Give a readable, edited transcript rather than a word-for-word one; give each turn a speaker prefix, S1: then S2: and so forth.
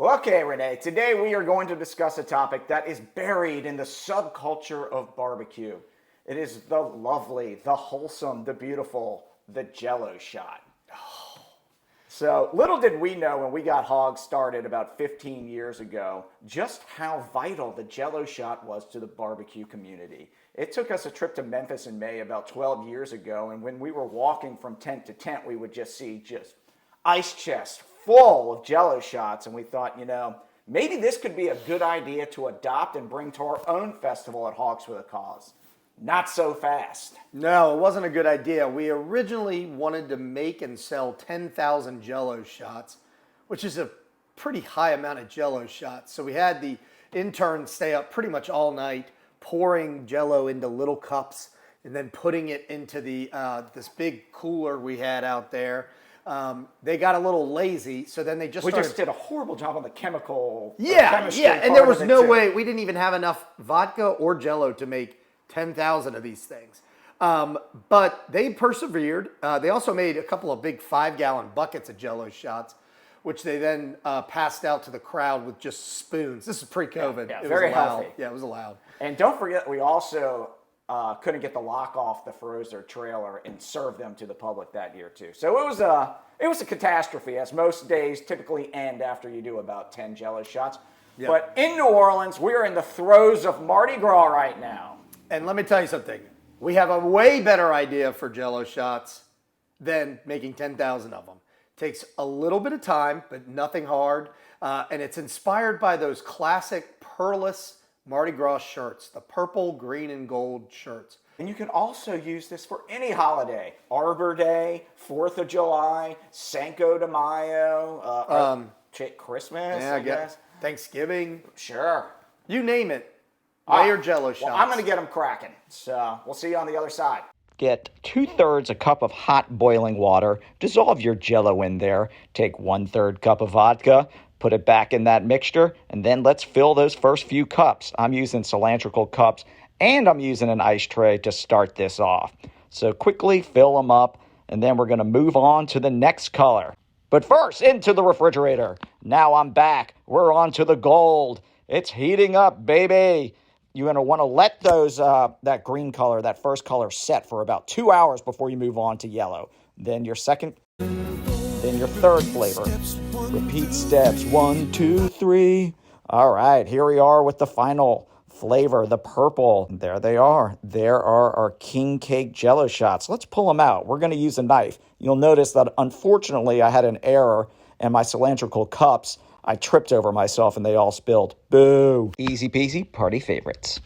S1: Okay, Renee, today we are going to discuss a topic that is buried in the subculture of barbecue. It is the lovely, the wholesome, the beautiful, the Jello shot. So little did we know when we got Hog started about 15 years ago just how vital the Jello shot was to the barbecue community. It took us a trip to Memphis in May about 12 years ago, and when we were walking from tent to tent, we would just see ice chests full of Jello shots, and we thought, maybe this could be a good idea to adopt and bring to our own festival at Hogs for the Cause. Not so fast.
S2: No, it wasn't a good idea. We originally wanted to make and sell 10,000 Jello shots, which is a pretty high amount of Jello shots. So we had the intern stay up pretty much all night, pouring Jello into little cups and then putting it into the this big cooler we had out there. They got a little lazy, so then they just
S1: did a horrible job on the chemical.
S2: Chemistry and there was no way. We didn't even have enough vodka or Jello to make 10,000 of these things. But they persevered. They also made a couple of big 5-gallon buckets of Jello shots, which they then passed out to the crowd with just spoons. This is pre-COVID.
S1: Yeah, very healthy.
S2: Yeah, it was allowed.
S1: And don't forget, we also couldn't get the lock off the Ferozer trailer and serve them to the public that year too. So it was a catastrophe, as most days typically end after you do about 10 Jello shots. Yep. But in New Orleans, we're in the throes of Mardi Gras right now.
S2: And let me tell you something. We have a way better idea for Jello shots than making 10,000 of them. Takes a little bit of time, but nothing hard. And it's inspired by those classic pearless Mardi Gras shirts, the purple, green, and gold shirts.
S1: And you can also use this for any holiday. Arbor Day, 4th of July, Cinco de Mayo, Christmas, I guess.
S2: Thanksgiving.
S1: Sure.
S2: You name it. Buy your Jello shots.
S1: Well, I'm going to get them cracking. So we'll see you on the other side.
S3: Get 2/3 a cup of hot boiling water. Dissolve your Jello in there. Take 1/3 cup of vodka. Put it back in that mixture. And then let's fill those first few cups. I'm using cylindrical cups. And I'm using an ice tray to start this off. So quickly fill them up. And then we're going to move on to the next color. But first, into the refrigerator. Now I'm back. We're on to the gold. It's heating up, baby. You're going to want to let those that green color, that first color, set for about 2 hours before you move on to yellow. Then your second, then your third flavor. Repeat steps, 1, 2, 3. All right, here we are with the final flavor, the purple. There they are. There are our king cake Jello shots. Let's pull them out. We're going to use a knife. You'll notice that unfortunately I had an error and my cylindrical cups, I tripped over myself and they all spilled. Boo. Easy peasy, party favorites.